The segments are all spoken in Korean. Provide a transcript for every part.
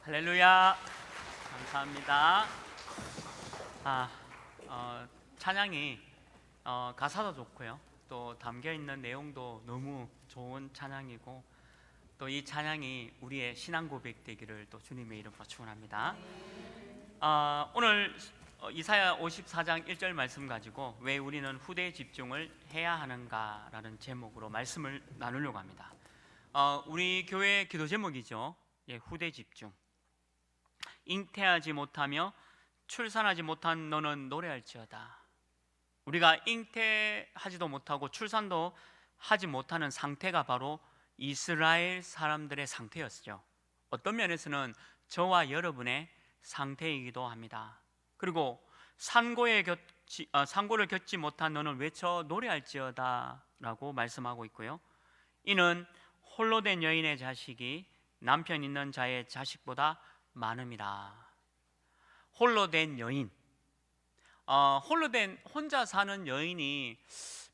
할렐루야. 감사합니다. 찬양이 가사도 좋고요. 또 담겨 있는 내용도 너무 좋은 찬양이고, 또 이 찬양이 우리의 신앙 고백 되기를 또 주님의 이름으로 축원합니다. 오늘 이사야 54장 1절 말씀 가지고 왜 우리는 후대에 집중을 해야 하는가라는 제목으로 말씀을 나누려고 합니다. 우리 교회 기도 제목이죠. 후대 집중. 잉태하지 못하며 출산하지 못한 너는 노래할지어다. 우리가 잉태하지도 못하고 출산도 하지 못하는 상태가 바로 이스라엘 사람들의 상태였죠. 어떤 면에서는 저와 여러분의 상태이기도 합니다. 그리고 산고를 겪지 못한 너는 외쳐 노래할지어다 라고 말씀하고 있고요. 이는 홀로 된 여인의 자식이 남편 있는 자의 자식보다 많음이라. 홀로 된 여인, 혼자 사는 여인이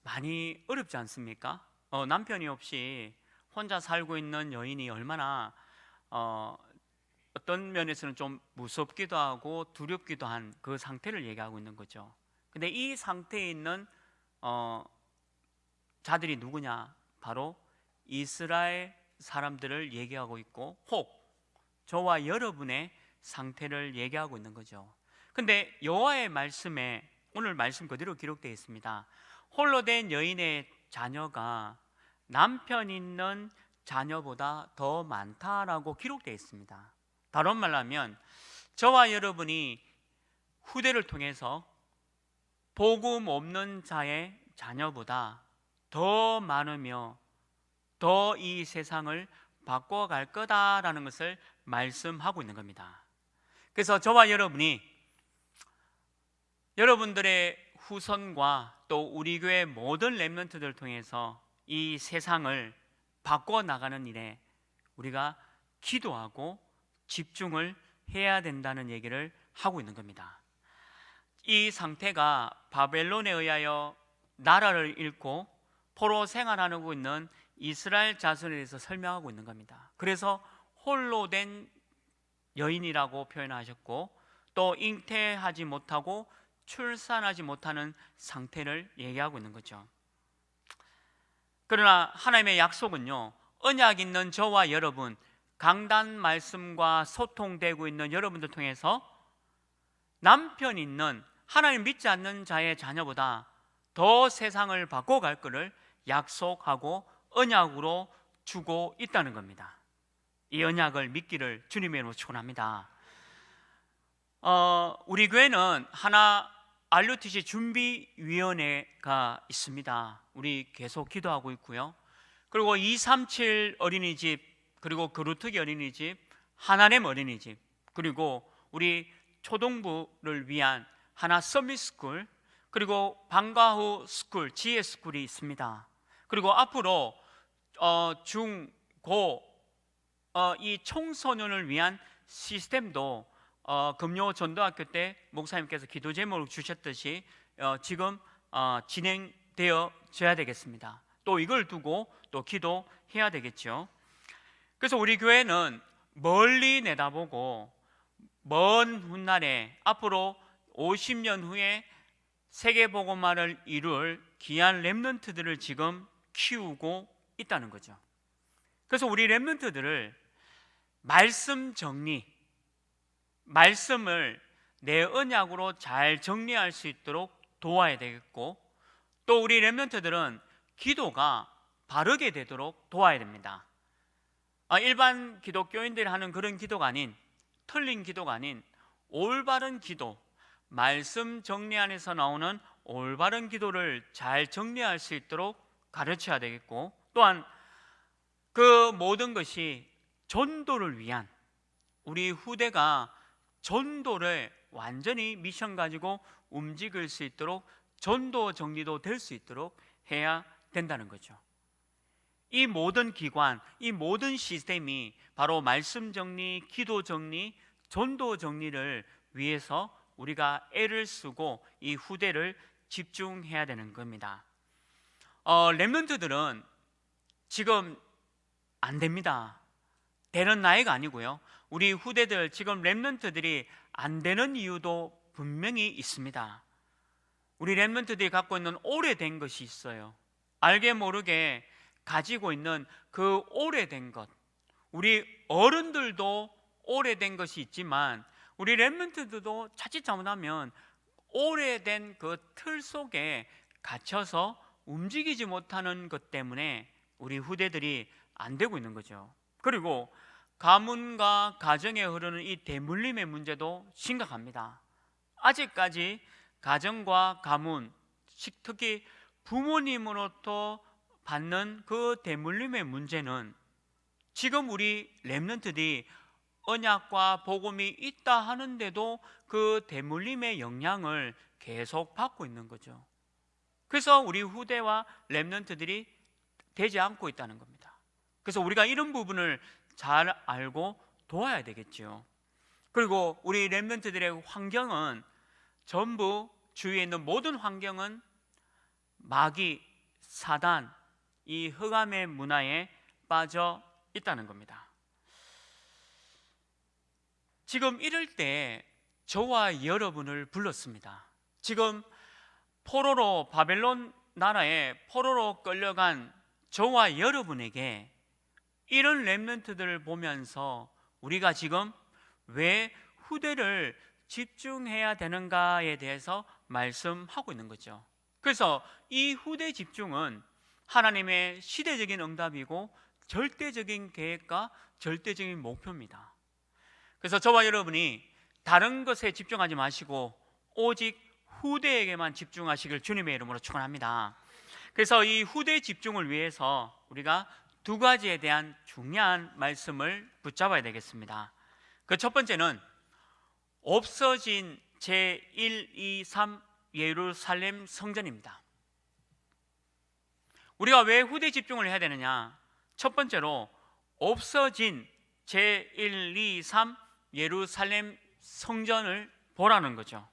많이 어렵지 않습니까? 남편이 없이 혼자 살고 있는 여인이 얼마나 어떤 면에서는 좀 무섭기도 하고 두렵기도 한 그 상태를 얘기하고 있는 거죠. 근데 이 상태에 있는 자들이 누구냐? 바로 이스라엘 사람들을 얘기하고 있고, 혹 저와 여러분의 상태를 얘기하고 있는 거죠. 근데 여호와의 말씀에 오늘 말씀 그대로 기록되어 있습니다. 홀로 된 여인의 자녀가 남편 있는 자녀보다 더 많다라고 기록되어 있습니다. 다른 말로 하면 저와 여러분이 후대를 통해서 복음 없는 자의 자녀보다 더 많으며 더 이 세상을 바꿔갈 거다라는 것을 말씀하고 있는 겁니다. 그래서 저와 여러분이 여러분들의 후손과 또 우리 교회 모든 렘넌트들을 통해서 이 세상을 바꿔 나가는 일에 우리가 기도하고 집중을 해야 된다는 얘기를 하고 있는 겁니다. 이 상태가 바벨론에 의하여 나라를 잃고 포로 생활하고 있는 이스라엘 자손에 대해서 설명하고 있는 겁니다. 그래서 홀로 된 여인이라고 표현하셨고, 또 잉태하지 못하고 출산하지 못하는 상태를 얘기하고 있는 거죠. 그러나 하나님의 약속은요, 언약 있는 저와 여러분, 강단 말씀과 소통되고 있는 여러분들 통해서 남편 있는 하나님 믿지 않는 자의 자녀보다 더 세상을 바꿔갈 것을 약속하고 언약으로 주고 있다는 겁니다. 이 언약을 믿기를 주님의 이름으로 축원합니다. 우리 교회는 하나 RUTC 준비위원회가 있습니다. 우리 계속 기도하고 있고요. 그리고 237 어린이집, 그리고 거루터기 어린이집, 하나님 어린이집, 그리고 우리 초등부를 위한 하나 서밋스쿨, 그리고 방과 후 스쿨, 지혜스쿨이 있습니다. 그리고 앞으로 중, 고 이 청소년을 위한 시스템도 금요 전도학교 때 목사님께서 기도 제목을 주셨듯이 지금 진행되어져야 되겠습니다. 또 이걸 두고 또 기도해야 되겠죠. 그래서 우리 교회는 멀리 내다보고 먼 훗날에 앞으로 50년 후에 세계복음화를 이룰 귀한 렘넌트들을 지금 키우고 있다는 거죠. 그래서 우리 렘넌트들을 말씀 정리, 말씀을 내 언약으로 잘 정리할 수 있도록 도와야 되겠고, 또 우리 렘넌트들은 기도가 바르게 되도록 도와야 됩니다. 일반 기독교인들이 하는 그런 기도가 아닌, 틀린 기도가 아닌 올바른 기도, 말씀 정리 안에서 나오는 올바른 기도를 잘 정리할 수 있도록 가르쳐야 되겠고, 또한 그 모든 것이 전도를 위한, 우리 후대가 전도를 완전히 미션 가지고 움직일 수 있도록 전도 정리도 될 수 있도록 해야 된다는 거죠. 이 모든 기관, 이 모든 시스템이 바로 말씀 정리, 기도 정리, 전도 정리를 위해서 우리가 애를 쓰고 이 후대를 집중해야 되는 겁니다. 렘넌트들은 지금 안 됩니다. 되는 나이가 아니고요. 우리 후대들, 지금 렘넌트들이 안 되는 이유도 분명히 있습니다. 우리 렘넌트들이 갖고 있는 오래된 것이 있어요. 알게 모르게 가지고 있는 그 오래된 것. 우리 어른들도 오래된 것이 있지만 우리 렘넌트들도 자칫 잘못하면 오래된 그 틀 속에 갇혀서 움직이지 못하는 것 때문에 우리 후대들이 안 되고 있는 거죠. 그리고 가문과 가정에 흐르는 이 대물림의 문제도 심각합니다. 아직까지 가정과 가문, 특히 부모님으로부터 받는 그 대물림의 문제는 지금 우리 렘넌트들이 언약과 복음이 있다 하는데도 그 대물림의 영향을 계속 받고 있는 거죠. 그래서 우리 후대와 렘넌트들이 되지 않고 있다는 겁니다. 그래서 우리가 이런 부분을 잘 알고 도와야 되겠죠. 그리고 우리 렘넌트들의 환경은 전부 주위에 있는 모든 환경은 마귀, 사단, 이 흑암의 문화에 빠져 있다는 겁니다. 지금 이럴 때 저와 여러분을 불렀습니다. 지금 포로로, 바벨론 나라에 포로로 끌려간 저와 여러분에게 이런 렘넌트들을 보면서 우리가 지금 왜 후대를 집중해야 되는가에 대해서 말씀하고 있는 거죠. 그래서 이 후대 집중은 하나님의 시대적인 응답이고 절대적인 계획과 절대적인 목표입니다. 그래서 저와 여러분이 다른 것에 집중하지 마시고 오직 후대에게만 집중하시길 주님의 이름으로 축원합니다. 그래서 이 후대 집중을 위해서 우리가 두 가지에 대한 중요한 말씀을 붙잡아야 되겠습니다. 그 첫 번째는 없어진 제1, 2, 3 예루살렘 성전입니다. 우리가 왜 후대 집중을 해야 되느냐? 첫 번째로 없어진 제1, 2, 3 예루살렘 성전을 보라는 거죠.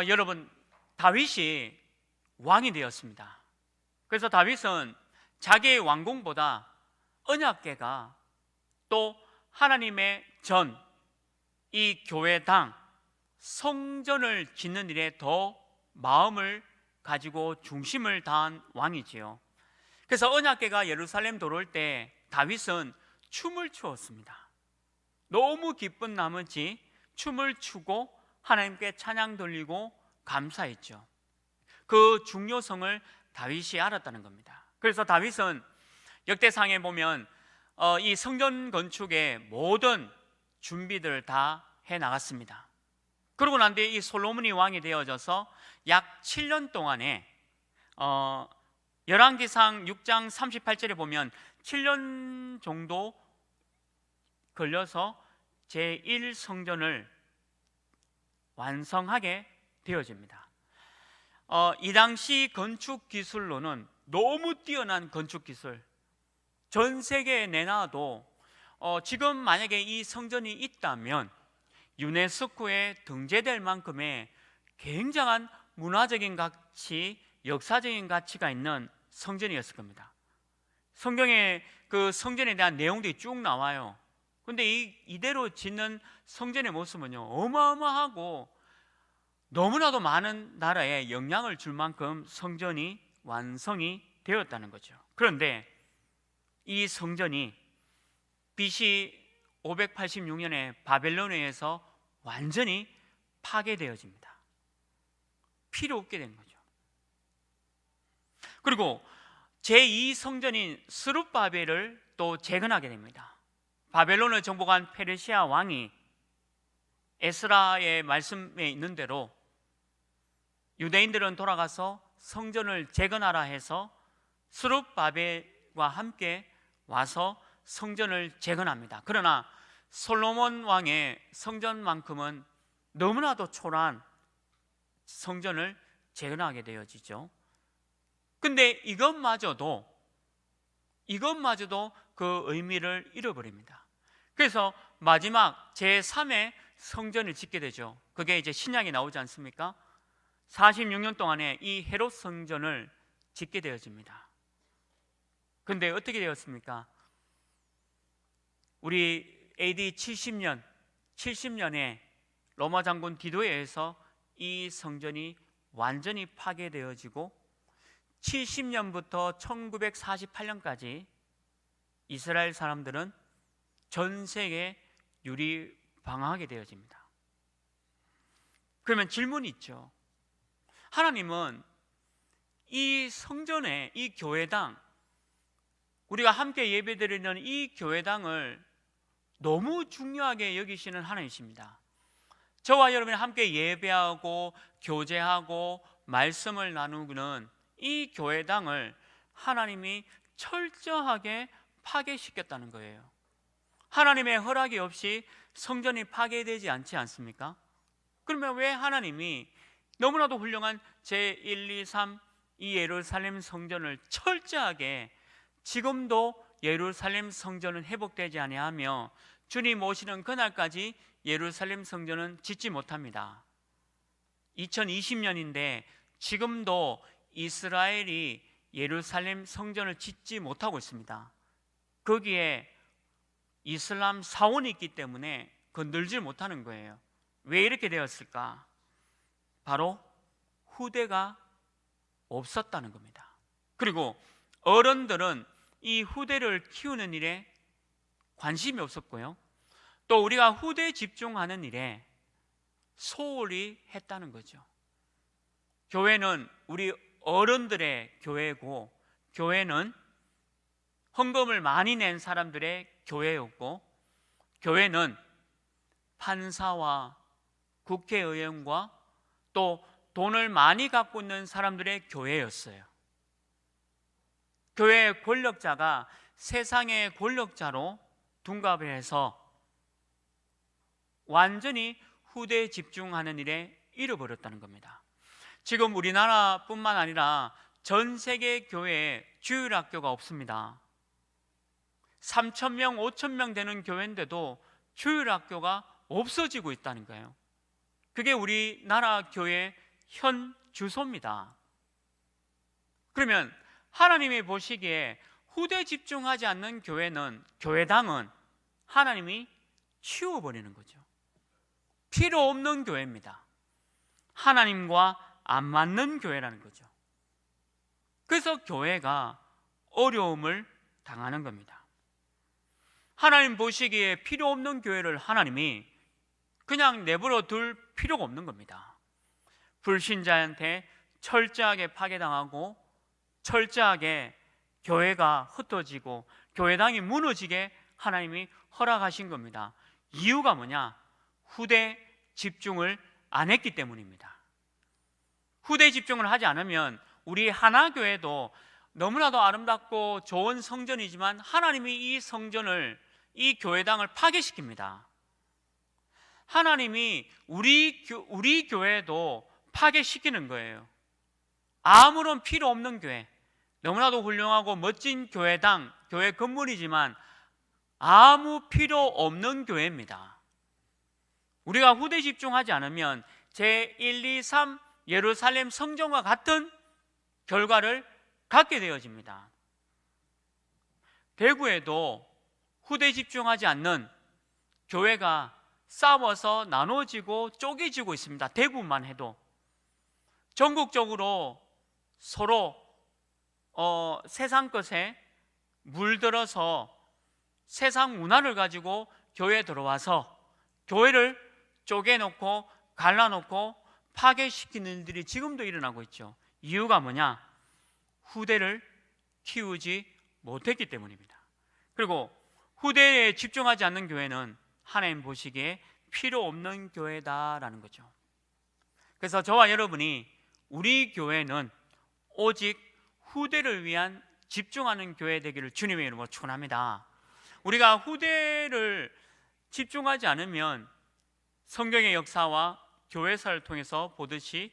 여러분, 다윗이 왕이 되었습니다. 그래서 다윗은 자기의 왕궁보다 언약궤가 또 하나님의 전, 이 교회당, 성전을 짓는 일에 더 마음을 가지고 중심을 다한 왕이지요. 그래서 언약궤가 예루살렘 들어올 때 다윗은 춤을 추었습니다. 너무 기쁜 나머지 춤을 추고 하나님께 찬양 돌리고 감사했죠. 그 중요성을 다윗이 알았다는 겁니다. 그래서 다윗은 역대상에 보면 이 성전 건축의 모든 준비들을 다 해나갔습니다. 그러고 난 뒤에 이 솔로몬이 왕이 되어져서 약 7년 동안에 열왕기상 6장 38절에 보면 7년 정도 걸려서 제1성전을 완성하게 되어집니다. 이 당시 건축 기술로는 너무 뛰어난 건축 기술, 전 세계에 내놔도 지금 만약에 이 성전이 있다면 유네스코에 등재될 만큼의 굉장한 문화적인 가치, 역사적인 가치가 있는 성전이었을 겁니다. 성경에 그 성전에 대한 내용들이 쭉 나와요. 근데 이대로 짓는 성전의 모습은요, 어마어마하고 너무나도 많은 나라에 영향을 줄 만큼 성전이 완성이 되었다는 거죠. 그런데 이 성전이 BC 586년에 바벨론에 의해서 완전히 파괴되어집니다. 필요 없게 된 거죠. 그리고 제2성전인 스룹바벨을 또 재건하게 됩니다. 바벨론을 정복한 페르시아 왕이 에스라의 말씀에 있는 대로 유대인들은 돌아가서 성전을 재건하라 해서 스룹바벨과 함께 와서 성전을 재건합니다. 그러나 솔로몬 왕의 성전만큼은 너무나도 초라한 성전을 재건하게 되어지죠. 근데 이것마저도 그 의미를 잃어버립니다. 그래서 마지막 제3의 성전을 짓게 되죠. 그게 이제 신약에 나오지 않습니까? 46년 동안에 이 헤롯 성전을 짓게 되어집니다. 근데 어떻게 되었습니까? 우리 AD 70년에 로마 장군 디도에 의해서 이 성전이 완전히 파괴되어지고 70년부터 1948년까지 이스라엘 사람들은 전 세계에 유리방황하게 되어집니다. 그러면 질문이 있죠. 하나님은 이 성전에, 이 교회당, 우리가 함께 예배드리는 이 교회당을 너무 중요하게 여기시는 하나님이십니다. 저와 여러분이 함께 예배하고 교제하고 말씀을 나누는 이 교회당을 하나님이 철저하게 파괴시켰다는 거예요. 하나님의 허락이 없이 성전이 파괴되지 않지 않습니까? 그러면 왜 하나님이 너무나도 훌륭한 제1, 2, 3 이 예루살렘 성전을 철저하게, 지금도 예루살렘 성전은 회복되지 아니하며 주님 오시는 그날까지 예루살렘 성전은 짓지 못합니다. 2020년인데 지금도 이스라엘이 예루살렘 성전을 짓지 못하고 있습니다. 거기에 이슬람 사원이 있기 때문에 건들지 못하는 거예요. 왜 이렇게 되었을까? 바로 후대가 없었다는 겁니다. 그리고 어른들은 이 후대를 키우는 일에 관심이 없었고요, 또 우리가 후대에 집중하는 일에 소홀히 했다는 거죠. 교회는 우리 어른들의 교회고, 교회는 헌금을 많이 낸 사람들의 교회였고, 교회는 판사와 국회의원과 또 돈을 많이 갖고 있는 사람들의 교회였어요. 교회의 권력자가 세상의 권력자로 둔갑을 해서 완전히 후대에 집중하는 일에 잃어버렸다는 겁니다. 지금 우리나라뿐만 아니라 전 세계 교회에 주일학교가 없습니다. 3,000명, 5,000명 되는 교회인데도 주일학교가 없어지고 있다는 거예요. 그게 우리나라 교회의 현 주소입니다. 그러면 하나님이 보시기에 후대에 집중하지 않는 교회는, 교회당은 하나님이 치워버리는 거죠. 필요 없는 교회입니다. 하나님과 안 맞는 교회라는 거죠. 그래서 교회가 어려움을 당하는 겁니다. 하나님 보시기에 필요 없는 교회를 하나님이 그냥 내버려 둘 필요가 없는 겁니다. 불신자한테 철저하게 파괴당하고 철저하게 교회가 흩어지고 교회당이 무너지게 하나님이 허락하신 겁니다. 이유가 뭐냐? 후대 집중을 안 했기 때문입니다. 후대 집중을 하지 않으면 우리 하나교회도 너무나도 아름답고 좋은 성전이지만 하나님이 이 성전을, 이 교회당을 파괴시킵니다. 하나님이 우리 교회도 파괴시키는 거예요. 아무런 필요 없는 교회, 너무나도 훌륭하고 멋진 교회당, 교회 건물이지만 아무 필요 없는 교회입니다. 우리가 후대 집중하지 않으면 제1, 2, 3 예루살렘 성전과 같은 결과를 갖게 되어집니다. 대구에도 후대 집중하지 않는 교회가 싸워서 나눠지고 쪼개지고 있습니다. 대구만 해도. 전국적으로 서로 세상 것에 물들어서 세상 문화를 가지고 교회에 들어와서 교회를 쪼개놓고 갈라놓고 파괴시키는 일들이 지금도 일어나고 있죠. 이유가 뭐냐? 후대를 키우지 못했기 때문입니다. 그리고 후대에 집중하지 않는 교회는 하나님 보시기에 필요 없는 교회다라는 거죠. 그래서 저와 여러분이, 우리 교회는 오직 후대를 위한 집중하는 교회 되기를 주님의 이름으로 축원합니다. 우리가 후대를 집중하지 않으면 성경의 역사와 교회사를 통해서 보듯이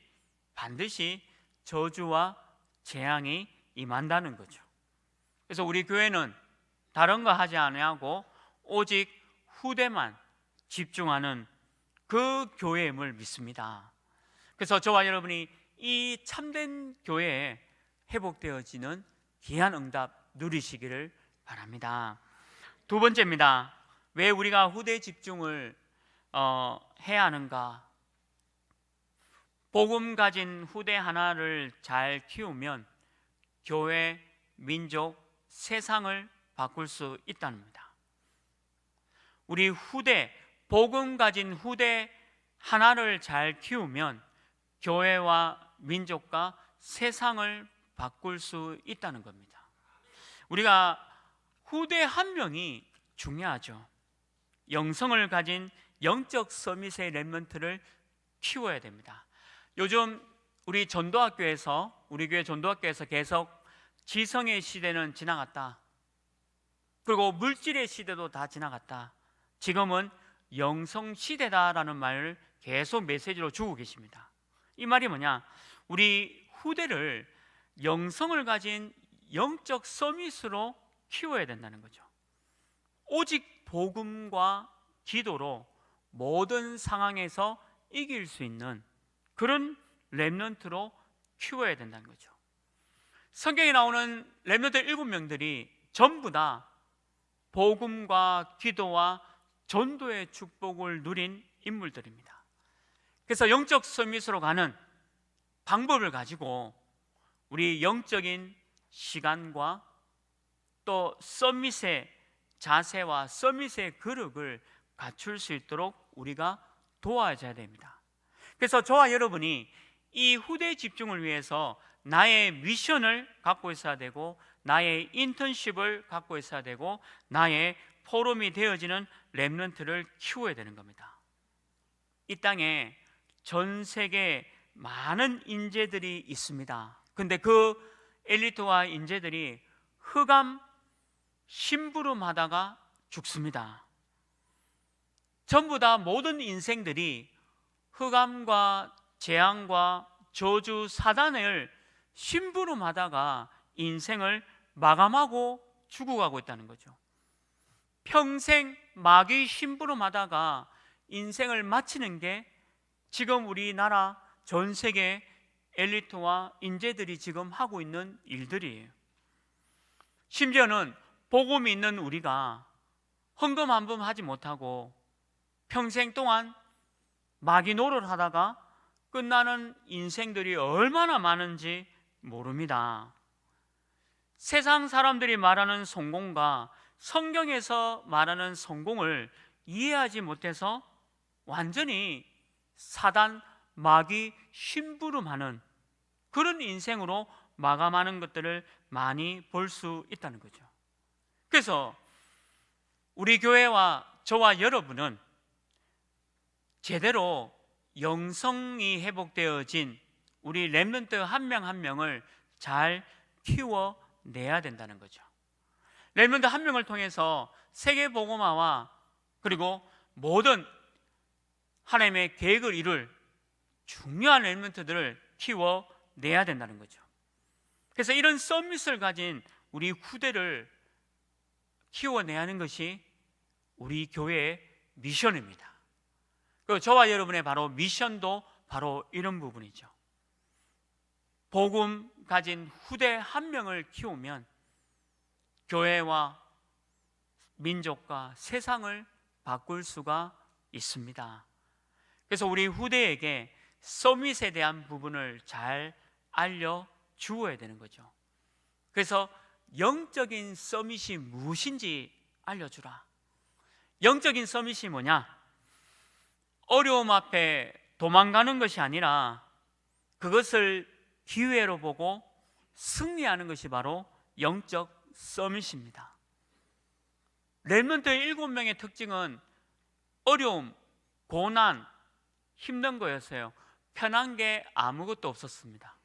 반드시 저주와 재앙이 임한다는 거죠. 그래서 우리 교회는 다른 거 하지 아니하고 오직 후대만 집중하는 그 교회임을 믿습니다. 그래서 저와 여러분이 이 참된 교회에 회복되어지는 귀한 응답 누리시기를 바랍니다. 두 번째입니다. 왜 우리가 후대 집중을 해야 하는가? 복음 가진 후대 하나를 잘 키우면 교회, 민족, 세상을 바꿀 수 있다는 겁니다. 우리 후대, 복음 가진 후대 하나를 잘 키우면 교회와 민족과 세상을 바꿀 수 있다는 겁니다. 우리가 후대 한 명이 중요하죠. 영성을 가진 영적 서밋의 렘넌트를 키워야 됩니다. 요즘 우리 전도학교에서, 우리 교회 전도학교에서 계속 지성의 시대는 지나갔다, 그리고 물질의 시대도 다 지나갔다, 지금은 영성 시대다라는 말을 계속 메시지로 주고 계십니다. 이 말이 뭐냐? 우리 후대를 영성을 가진 영적 서밋으로 키워야 된다는 거죠. 오직 복음과 기도로 모든 상황에서 이길 수 있는 그런 렘넌트로 키워야 된다는 거죠. 성경에 나오는 렘넌트 7명들이 전부 다 복음과 기도와 전도의 축복을 누린 인물들입니다. 그래서 영적 서밋으로 가는 방법을 가지고 우리 영적인 시간과 또 서밋의 자세와 서밋의 그릇을 갖출 수 있도록 우리가 도와줘야 됩니다. 그래서 저와 여러분이 이 후대 집중을 위해서 나의 미션을 갖고 있어야 되고, 나의 인턴십을 갖고 있어야 되고, 나의 포럼이 되어지는 렘넌트를 키워야 되는 겁니다. 이 땅에 전 세계 많은 인재들이 있습니다. 근데 그 엘리트와 인재들이 흑암 심부름하다가 죽습니다. 전부 다 모든 인생들이 흑암과 재앙과 저주 사단을 심부름하다가 인생을 마감하고 죽어가고 있다는 거죠. 평생 마귀 심부름하다가 인생을 마치는 게 지금 우리나라 전 세계 엘리트와 인재들이 지금 하고 있는 일들이에요. 심지어는 복음이 있는 우리가 헌금 한 번 하지 못하고 평생 동안 마귀 노릇하다가 끝나는 인생들이 얼마나 많은지 모릅니다. 세상 사람들이 말하는 성공과 성경에서 말하는 성공을 이해하지 못해서 완전히 사단, 마귀 심부름하는 그런 인생으로 마감하는 것들을 많이 볼 수 있다는 거죠. 그래서 우리 교회와 저와 여러분은 제대로 영성이 회복되어진 우리 렘넌트 한 명 한 명을 잘 키워내야 된다는 거죠. 렘넌트 한 명을 통해서 세계 복음화와 그리고 모든 하나님의 계획을 이룰 중요한 렘넌트들을 키워내야 된다는 거죠. 그래서 이런 서밋을 가진 우리 후대를 키워내야 하는 것이 우리 교회의 미션입니다. 그리고 저와 여러분의 바로 미션도 바로 이런 부분이죠. 복음 가진 후대 한 명을 키우면 교회와 민족과 세상을 바꿀 수가 있습니다. 그래서 우리 후대에게 서밋에 대한 부분을 잘 알려주어야 되는 거죠. 그래서 영적인 서밋이 무엇인지 알려주라. 영적인 서밋이 뭐냐? 어려움 앞에 도망가는 것이 아니라 그것을 기회로 보고 승리하는 것이 바로 영적 서밋입니다. 렘넌트 7명의 특징은 어려움, 고난, 힘든 거였어요. 편한 게 아무것도 없었습니다.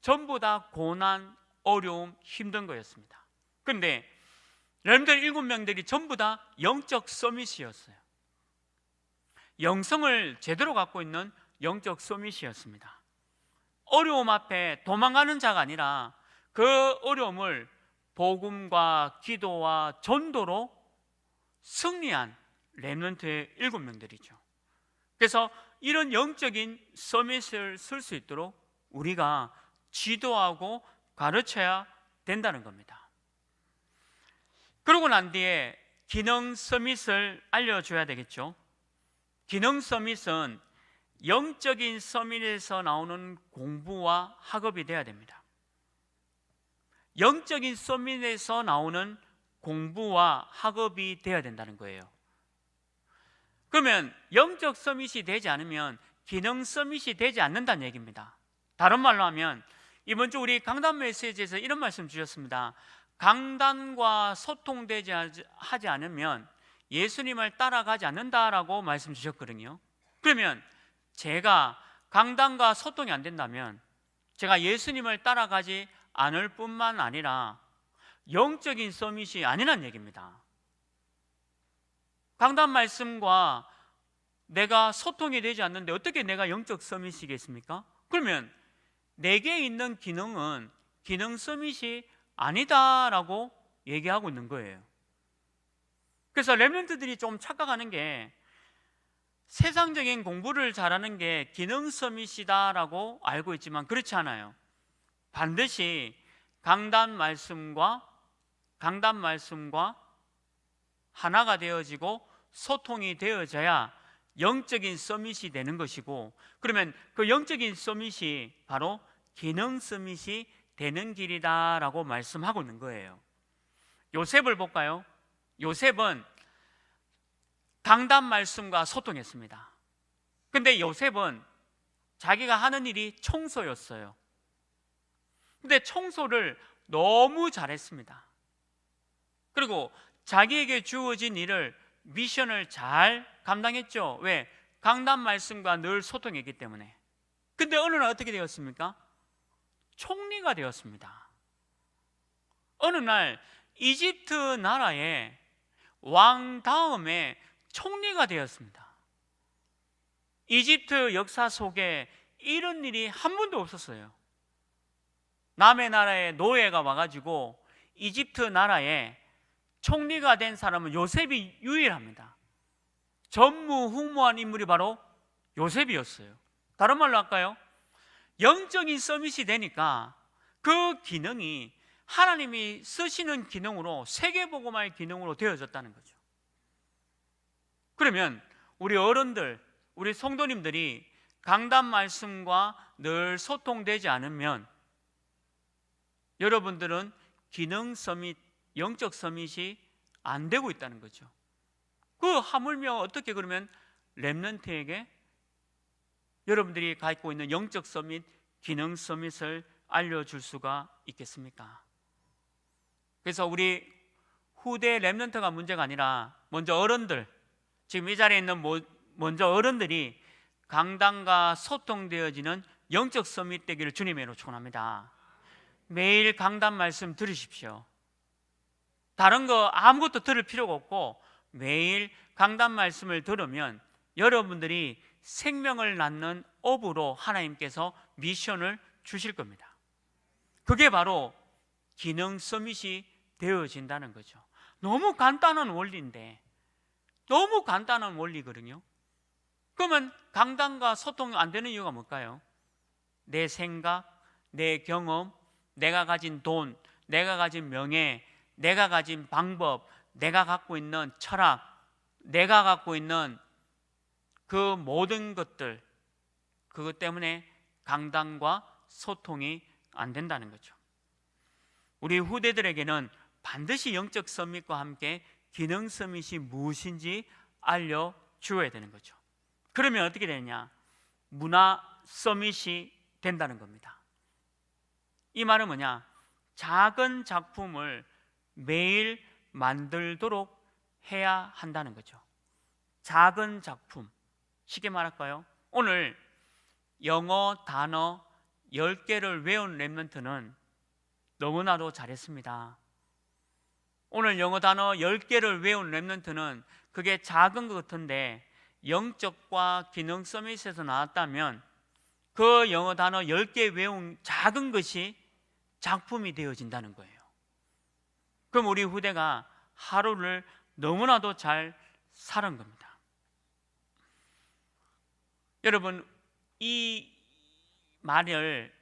전부 다 고난, 어려움, 힘든 거였습니다. 그런데 렘넌트 7명들이 전부 다 영적 서밋이었어요. 영성을 제대로 갖고 있는 영적 서밋이었습니다. 어려움 앞에 도망가는 자가 아니라 그 어려움을 복음과 기도와 전도로 승리한 렘넌트의 7명들이죠. 그래서 이런 영적인 서밋을 쓸 수 있도록 우리가 지도하고 가르쳐야 된다는 겁니다. 그러고 난 뒤에 기능 서밋을 알려줘야 되겠죠. 기능 서밋은 영적인 서밋에서 나오는 공부와 학업이 돼야 됩니다. 영적인 서밋에서 나오는 공부와 학업이 돼야 된다는 거예요. 그러면 영적 서밋이 되지 않으면 기능 서밋이 되지 않는다는 얘기입니다. 다른 말로 하면 이번 주 우리 강단 메시지에서 이런 말씀 주셨습니다. 강단과 소통되지 하지 않으면 예수님을 따라가지 않는다라고 말씀 주셨거든요. 그러면 제가 강단과 소통이 안 된다면 제가 예수님을 따라가지 않을 뿐만 아니라 영적인 서밋이 아니란 얘기입니다. 강단 말씀과 내가 소통이 되지 않는데 어떻게 내가 영적 서밋이겠습니까? 그러면 내게 있는 기능은 기능 서밋이 아니다라고 얘기하고 있는 거예요. 그래서 렘넌트들이 좀 착각하는 게 세상적인 공부를 잘하는 게 기능 서밋이다라고 알고 있지만 그렇지 않아요. 반드시 강단 말씀과 하나가 되어지고 소통이 되어져야 영적인 서밋이 되는 것이고, 그러면 그 영적인 서밋이 바로 기능 서밋이 되는 길이다라고 말씀하고 있는 거예요. 요셉을 볼까요? 요셉은 강단 말씀과 소통했습니다. 근데 요셉은 자기가 하는 일이 청소였어요. 근데 청소를 너무 잘했습니다. 그리고 자기에게 주어진 일을 미션을 잘 감당했죠. 왜? 강단 말씀과 늘 소통했기 때문에. 근데 어느 날 어떻게 되었습니까? 총리가 되었습니다. 어느 날 이집트 나라의 왕 다음에 총리가 되었습니다. 이집트 역사 속에 이런 일이 한 번도 없었어요. 남의 나라의 노예가 와가지고 이집트 나라에 총리가 된 사람은 요셉이 유일합니다. 전무후무한 인물이 바로 요셉이었어요. 다른 말로 할까요? 영적인 서밋이 되니까 그 기능이 하나님이 쓰시는 기능으로, 세계복음화의 기능으로 되어졌다는 거죠. 그러면 우리 어른들, 우리 성도님들이 강단 말씀과 늘 소통되지 않으면 여러분들은 기능 서밋, 영적 서밋이 안 되고 있다는 거죠. 그 하물며 어떻게 그러면 렘넌트에게 여러분들이 갖고 있는 영적 서밋, 기능 서밋을 알려줄 수가 있겠습니까? 그래서 우리 후대 렘넌트가 문제가 아니라 먼저 어른들, 지금 이 자리에 있는 먼저 어른들이 강단과 소통되어지는 영적 서밋 되기를 주님으로 축원합니다. 매일 강단 말씀 들으십시오. 다른 거 아무것도 들을 필요가 없고 매일 강단 말씀을 들으면 여러분들이 생명을 낳는 업으로 하나님께서 미션을 주실 겁니다. 그게 바로 기능 서밋이 되어진다는 거죠. 너무 간단한 원리인데, 너무 간단한 원리거든요. 그러면 강단과 소통이 안 되는 이유가 뭘까요? 내 생각, 내 경험, 내가 가진 돈, 내가 가진 명예, 내가 가진 방법, 내가 갖고 있는 철학, 내가 갖고 있는 그 모든 것들, 그것 때문에 강단과 소통이 안 된다는 거죠. 우리 후대들에게는 반드시 영적 서밋과 함께 기능 서밋이 무엇인지 알려주어야 되는 거죠. 그러면 어떻게 되느냐? 문화 서밋이 된다는 겁니다. 이 말은 뭐냐? 작은 작품을 매일 만들도록 해야 한다는 거죠. 작은 작품, 쉽게 말할까요? 오늘 영어 단어 10개를 외운 렘넌트는 너무나도 잘했습니다. 오늘 영어 단어 10개를 외운 렘넌트는 그게 작은 것 같은데 영적과 기능 서밋에서 나왔다면 그 영어 단어 10개 외운 작은 것이 작품이 되어진다는 거예요. 그럼 우리 후대가 하루를 너무나도 잘 사는 겁니다. 여러분, 이 말을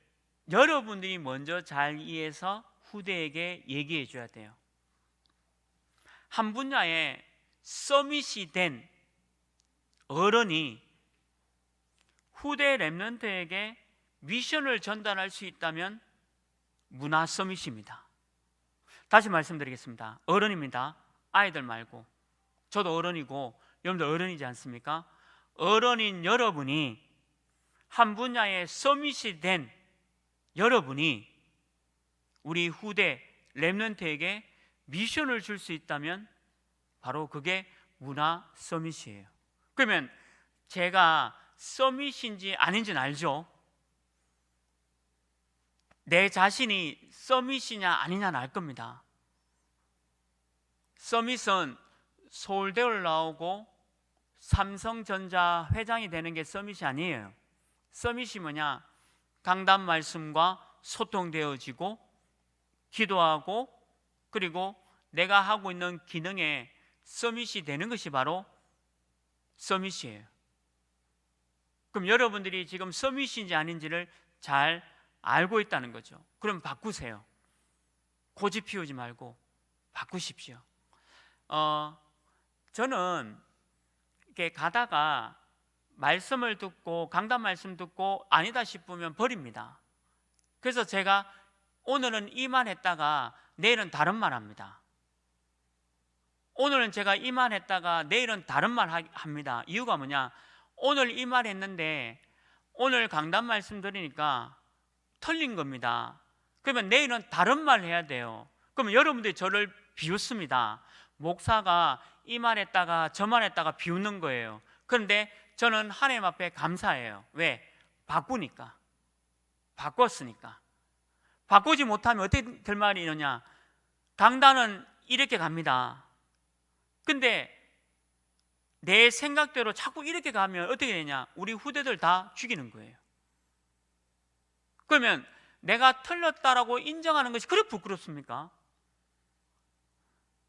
여러분들이 먼저 잘 이해해서 후대에게 얘기해 줘야 돼요. 한 분야에 서밋이 된 어른이 후대 렘넌트에게 미션을 전달할 수 있다면 문화 서밋입니다. 다시 말씀드리겠습니다. 어른입니다. 아이들 말고. 저도 어른이고 여러분도 어른이지 않습니까? 어른인 여러분이 한 분야에 서밋이 된 여러분이 우리 후대 렘넌트에게 미션을 줄 수 있다면 바로 그게 문화 서밋이에요. 그러면 제가 서밋인지 아닌지는 알죠? 내 자신이 서밋이냐 아니냐는 알 겁니다. 서밋은 서울대를 나오고 삼성전자 회장이 되는 게 서밋이 아니에요. 서밋이 뭐냐? 강단 말씀과 소통되어지고 기도하고 그리고 내가 하고 있는 기능에 서밋이 되는 것이 바로 서밋이에요. 그럼 여러분들이 지금 서밋인지 아닌지를 잘 알고 있다는 거죠. 그럼 바꾸세요. 고집 피우지 말고 바꾸십시오. 저는 이렇게 가다가 말씀을 듣고 강단 말씀 듣고 아니다 싶으면 버립니다. 그래서 제가 오늘은 이 말 했다가 내일은 다른 말 합니다. 오늘은 제가 이 말 했다가 내일은 다른 말 합니다. 이유가 뭐냐? 오늘 이 말 했는데 오늘 강단 말씀 드리니까 틀린 겁니다. 그러면 내일은 다른 말 해야 돼요. 그러면 여러분들이 저를 비웃습니다. 목사가 이 말 했다가 저 말 했다가 비웃는 거예요. 그런데 저는 하나님 앞에 감사해요. 왜? 바꾸니까. 바꿨으니까. 바꾸지 못하면 어떻게 될 말이 있느냐? 강단은 이렇게 갑니다. 근데 내 생각대로 자꾸 이렇게 가면 어떻게 되냐? 우리 후대들 다 죽이는 거예요. 그러면 내가 틀렸다라고 인정하는 것이 그렇게 부끄럽습니까?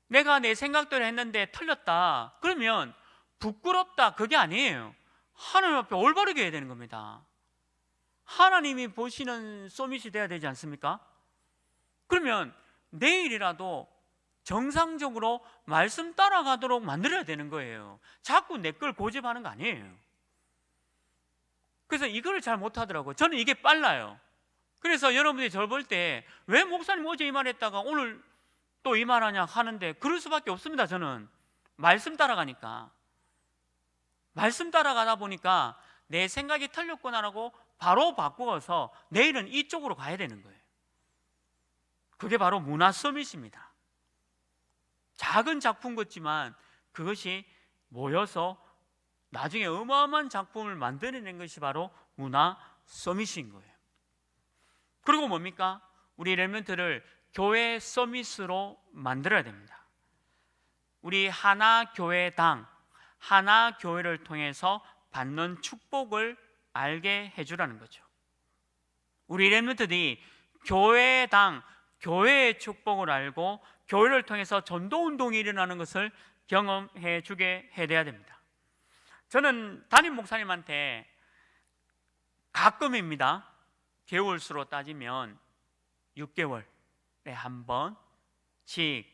내가 내 생각대로 했는데 틀렸다. 그러면 부끄럽다 그게 아니에요. 하나님 앞에 올바르게 해야 되는 겁니다. 하나님이 보시는 서밋이 돼야 되지 않습니까? 그러면 내일이라도 정상적으로 말씀 따라가도록 만들어야 되는 거예요. 자꾸 내 걸 고집하는 거 아니에요. 그래서 이걸 잘 못하더라고요. 저는 이게 빨라요. 그래서 여러분들이 저를 볼 때 왜 목사님 어제 이 말 했다가 오늘 또 이 말 하냐 하는데 그럴 수밖에 없습니다. 저는 말씀 따라가니까. 말씀 따라가다 보니까 내 생각이 틀렸구나라고 바로 바꾸어서 내일은 이쪽으로 가야 되는 거예요. 그게 바로 문화 서밋입니다. 작은 작품 같지만 그것이 모여서 나중에 어마어마한 작품을 만들어낸 것이 바로 문화 서밋인 거예요. 그리고 뭡니까? 우리 렘넌트를 교회 서밋으로 만들어야 됩니다. 우리 하나교회당, 하나교회를 통해서 받는 축복을 알게 해주라는 거죠. 우리 렘넌트들이 교회당, 교회의 축복을 알고 교회를 통해서 전도운동이 일어나는 것을 경험해 주게 해야 됩니다. 저는 담임 목사님한테 가끔입니다. 개월수로 따지면 6개월에 한 번씩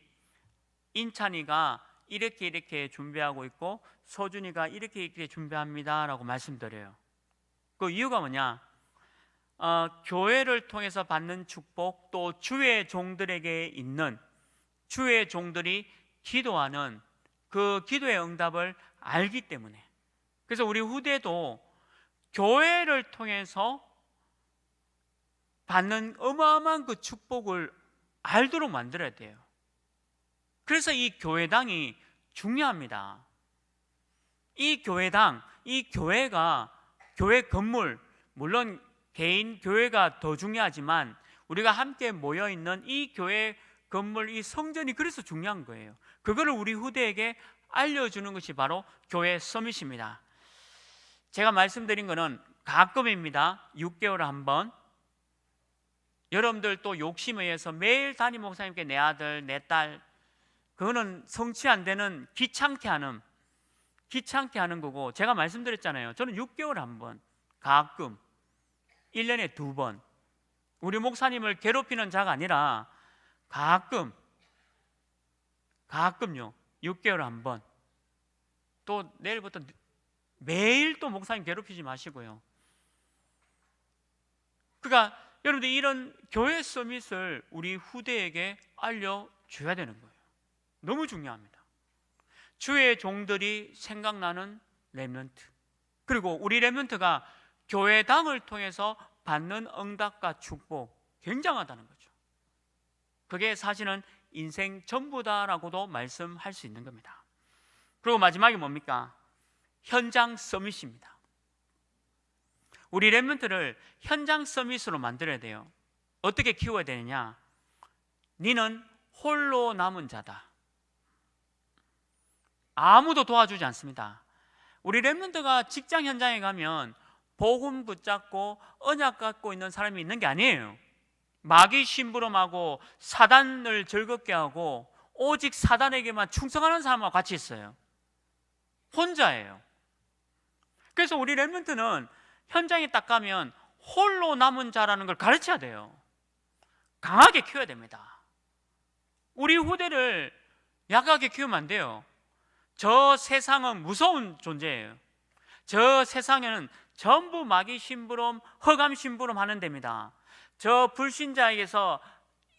인찬이가 이렇게 준비하고 있고 소준이가 이렇게 준비합니다 라고 말씀드려요. 그 이유가 뭐냐? 교회를 통해서 받는 축복, 또 주의 종들에게 있는 주의 종들이 기도하는 그 기도의 응답을 알기 때문에. 그래서 우리 후대도 교회를 통해서 받는 어마어마한 그 축복을 알도록 만들어야 돼요. 그래서 이 교회당이 중요합니다. 이 교회당, 이 교회가 교회 건물, 물론 개인 교회가 더 중요하지만 우리가 함께 모여있는 이 교회 건물, 이 성전이 그래서 중요한 거예요. 그거를 우리 후대에게 알려주는 것이 바로 교회 서밋입니다. 제가 말씀드린 거는 가끔입니다. 6개월에 한 번. 여러분들 또 욕심에 의해서 매일 담임 목사님께 내 아들, 내 딸, 그거는 성취 안 되는 귀찮게 하는 거고, 제가 말씀드렸잖아요. 저는 6개월에 한 번, 가끔 1년에 2번, 우리 목사님을 괴롭히는 자가 아니라 가끔요. 6개월에 한 번, 또 내일부터 매일 또 목사님 괴롭히지 마시고요. 그러니까 여러분들 이런 교회 서밋을 우리 후대에게 알려줘야 되는 거예요. 너무 중요합니다. 주의 종들이 생각나는 렘넌트, 그리고 우리 렘넌트가 교회당을 통해서 받는 응답과 축복, 굉장하다는 거죠. 그게 사실은 인생 전부다라고도 말씀할 수 있는 겁니다. 그리고 마지막에 뭡니까? 현장 서밋입니다. 우리 렘넌트를 현장 서밋으로 만들어야 돼요. 어떻게 키워야 되느냐? 니는 홀로 남은 자다. 아무도 도와주지 않습니다. 우리 렘넌트가 직장 현장에 가면 복음 붙잡고 언약 갖고 있는 사람이 있는 게 아니에요. 마귀 심부름하고 사단을 즐겁게 하고 오직 사단에게만 충성하는 사람과 같이 있어요. 혼자예요. 그래서 우리 렘넌트는 현장에 딱 가면 홀로 남은 자라는 걸 가르쳐야 돼요. 강하게 키워야 됩니다. 우리 후대를 약하게 키우면 안 돼요. 저 세상은 무서운 존재예요. 저 세상에는 전부 마귀 심부름, 허감 심부름 하는 데입니다. 저 불신자에게서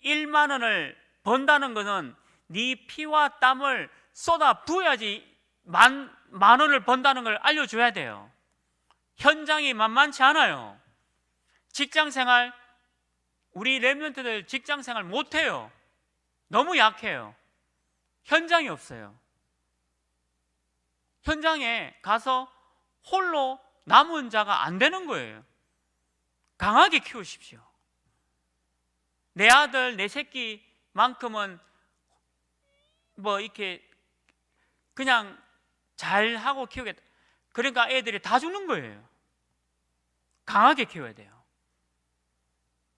1만 원을 번다는 것은 네 피와 땀을 쏟아 부어야지 만 원을 번다는 걸 알려줘야 돼요. 현장이 만만치 않아요. 직장생활, 우리 렘넌트들 직장생활 못해요. 너무 약해요. 현장이 없어요. 현장에 가서 홀로 남은 자가 안 되는 거예요. 강하게 키우십시오. 내 아들, 내 새끼만큼은 뭐 이렇게 그냥 잘하고 키우겠다. 그러니까 애들이 다 죽는 거예요. 강하게 키워야 돼요.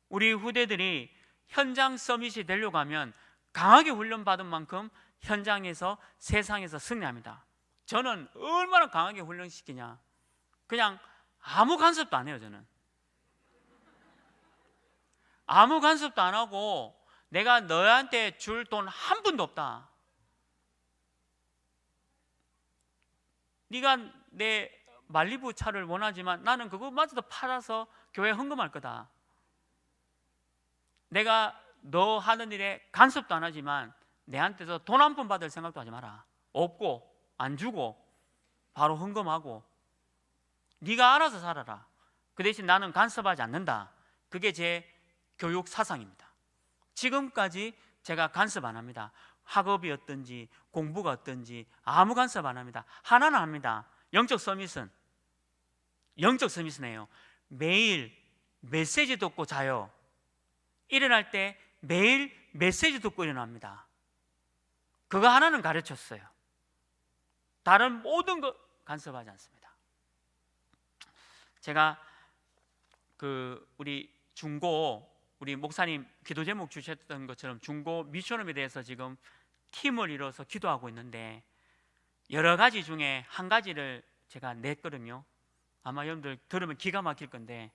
우리 후대들이 현장 서밋이 되려고 하면 강하게 훈련받은 만큼 현장에서 세상에서 승리합니다. 저는 얼마나 강하게 훈련시키냐, 그냥 아무 간섭도 안 해요. 저는 아무 간섭도 안 하고 내가 너한테 줄 돈 한 푼도 없다. 네가 내 말리부 차를 원하지만 나는 그거마저도 팔아서 교회에 헌금할 거다. 내가 너 하는 일에 간섭도 안 하지만 내한테서 돈 한 푼 받을 생각도 하지 마라. 없고 안 주고 바로 헌금하고 네가 알아서 살아라. 그 대신 나는 간섭하지 않는다. 그게 제 교육 사상입니다. 지금까지 제가 간섭 안 합니다. 학업이 어떤지 공부가 어떤지 아무 간섭 안 합니다. 하나는 합니다. 영적 서밋은 영적 서밋이네요. 매일 메시지 듣고 자요. 일어날 때 매일 메시지 듣고 일어납니다. 그거 하나는 가르쳤어요. 다른 모든 거 간섭하지 않습니다. 제가 우리 중고, 우리 목사님 기도 제목 주셨던 것처럼 중고 미션홈에 대해서 지금 팀을 이뤄서 기도하고 있는데 여러 가지 중에 한 가지를 제가 냈거든요. 아마 여러분들 들으면 기가 막힐 건데,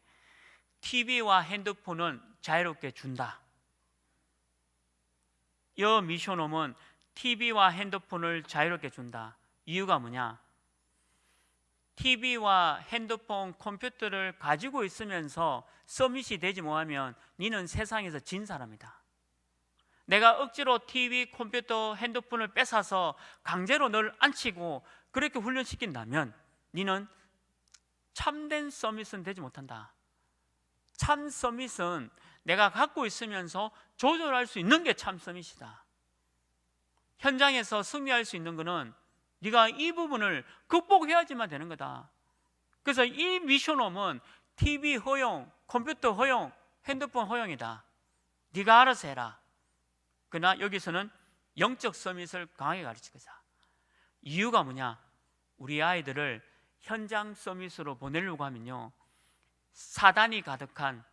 TV와 핸드폰은 자유롭게 준다. 이 미션홈은 TV와 핸드폰을 자유롭게 준다. 이유가 뭐냐? TV와 핸드폰, 컴퓨터를 가지고 있으면서 서밋이 되지 못하면 니는 세상에서 진 사람이다. 내가 억지로 TV, 컴퓨터, 핸드폰을 뺏어서 강제로 널 앉히고 그렇게 훈련시킨다면 니는 참된 서밋은 되지 못한다. 참 서밋은 내가 갖고 있으면서 조절할 수 있는 게 참 서밋이다. 현장에서 승리할 수 있는 것은 네가 이 부분을 극복해야지만 되는 거다. 그래서 이 미션홈은 TV 허용, 컴퓨터 허용, 핸드폰 허용이다. 네가 알아서 해라. 그러나 여기서는 영적 서밋을 강하게 가르칠 거다. 이유가 뭐냐? 우리 아이들을 현장 서밋으로 보내려고 하면요, 사단이 가득한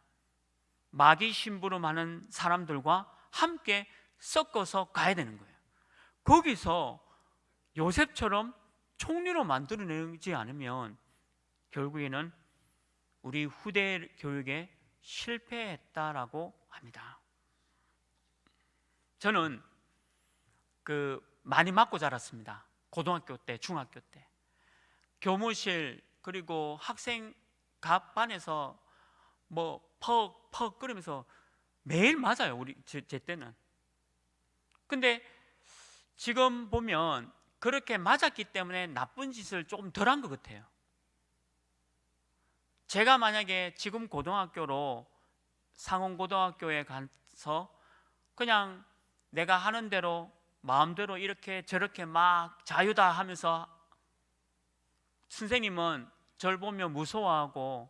마귀 심부름하는 사람들과 함께 섞어서 가야 되는 거예요. 거기서 요셉처럼 총리로 만들어내지 않으면 결국에는 우리 후대 교육에 실패했다라고 합니다. 저는 많이 맞고 자랐습니다. 고등학교 때, 중학교 때. 교무실 그리고 학생 반에서 뭐 퍽퍽 끓이면서 매일 맞아요. 제 때는. 근데 지금 보면 그렇게 맞았기 때문에 나쁜 짓을 조금 덜한 것 같아요. 제가 만약에 지금 고등학교로 상원고등학교에 가서 그냥 내가 하는 대로 마음대로 이렇게 저렇게 막 자유다 하면서 선생님은 절 보면 무서워하고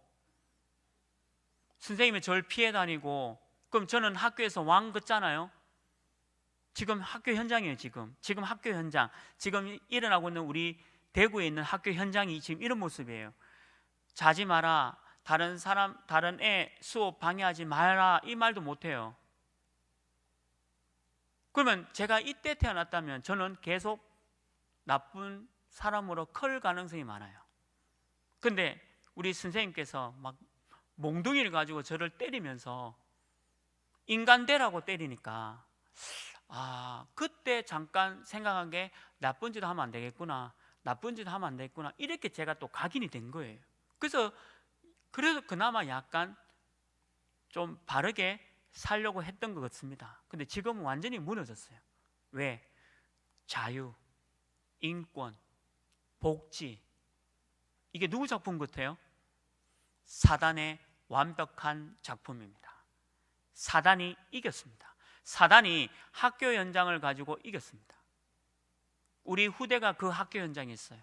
선생님이 절 피해 다니고, 그럼 저는 학교에서 왕 같잖아요. 지금 학교 현장이에요. 지금 학교 현장, 지금 일어나고 있는 우리 대구에 있는 학교 현장이 지금 이런 모습이에요. 자지 마라, 다른 애 수업 방해하지 마라, 이 말도 못해요. 그러면 제가 이때 태어났다면 저는 계속 나쁜 사람으로 클 가능성이 많아요. 근데 우리 선생님께서 막 몽둥이를 가지고 저를 때리면서 인간대라고 때리니까 그때 잠깐 생각한 게 나쁜 짓 하면 안 되겠구나, 나쁜 짓 하면 안 되겠구나, 이렇게 제가 또 각인이 된 거예요. 그래서 그나마 약간 좀 바르게 살려고 했던 것 같습니다. 근데 지금은 완전히 무너졌어요. 왜? 자유, 인권, 복지, 이게 누구 작품 같아요? 사단의 완벽한 작품입니다. 사단이 이겼습니다. 사단이 학교 현장을 가지고 이겼습니다. 우리 후대가 그 학교 현장에 있어요.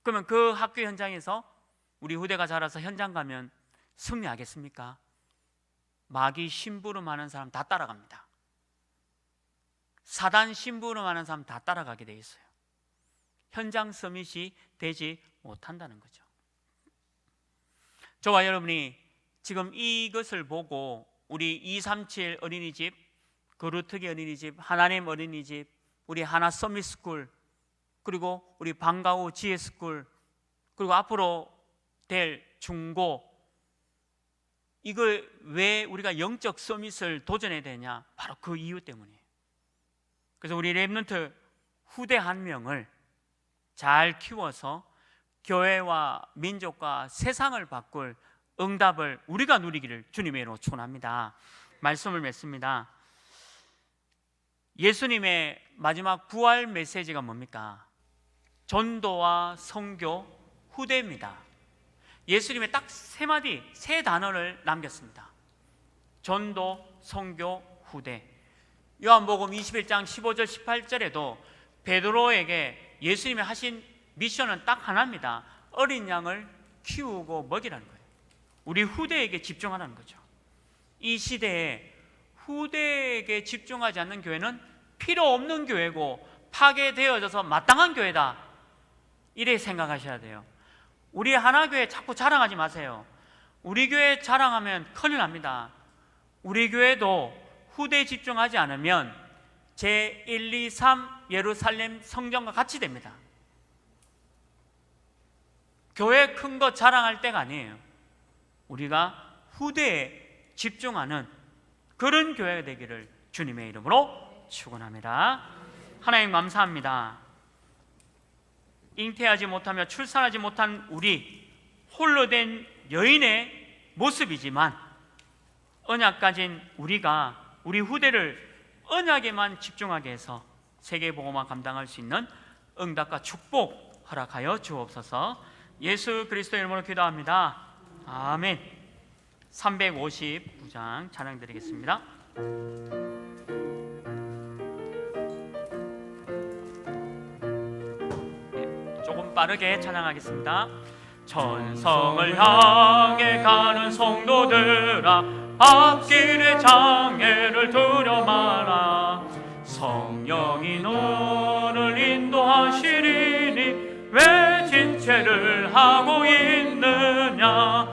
그러면 그 학교 현장에서 우리 후대가 자라서 현장 가면 승리하겠습니까? 마귀 심부름하는 사람 다 따라갑니다. 사단 심부름하는 사람 다 따라가게 돼 있어요. 현장 서밋이 되지 못한다는 거죠. 저와 여러분이 지금 이것을 보고 우리 237 어린이집, 거루트기 어린이집, 하나님 어린이집, 우리 하나 서밋스쿨, 그리고 우리 방과후 지혜스쿨, 그리고 앞으로 될 중고, 이걸 왜 우리가 영적 서밋을 도전해야 되냐? 바로 그 이유 때문이에요. 그래서 우리 렘넌트 후대 한 명을 잘 키워서 교회와 민족과 세상을 바꿀 응답을 우리가 누리기를 주님의 이름으로 축원합니다. 말씀을 맺습니다. 예수님의 마지막 부활 메시지가 뭡니까? 전도와 선교, 후대입니다. 예수님의 딱 세 마디, 세 단어를 남겼습니다. 전도, 선교, 후대. 요한복음 21장 15절 18절에도 베드로에게 예수님이 하신 미션은 딱 하나입니다. 어린 양을 키우고 먹이라는 거예요. 우리 후대에게 집중하라는 거죠. 이 시대에 후대에게 집중하지 않는 교회는 필요 없는 교회고 파괴되어져서 마땅한 교회다, 이래 생각하셔야 돼요. 우리 하나교회 자꾸 자랑하지 마세요. 우리 교회 자랑하면 큰일 납니다. 우리 교회도 후대에 집중하지 않으면 제1, 2, 3 예루살렘 성전과 같이 됩니다. 교회 큰 거 자랑할 때가 아니에요. 우리가 후대에 집중하는 그런 교회가 되기를 주님의 이름으로 축원합니다. 하나님 감사합니다. 잉태하지 못하며 출산하지 못한 우리 홀로 된 여인의 모습이지만 언약 가진 우리가 우리 후대를 언약에만 집중하게 해서 세계복음화 감당할 수 있는 응답과 축복 허락하여 주옵소서. 예수 그리스도의 이름으로 기도합니다. 아멘. 359장 찬양 드리겠습니다. 조금 빠르게 찬양하겠습니다. 천성을 향해 가는 성도들아, 앞길에 장애를 두려 마라. 성령이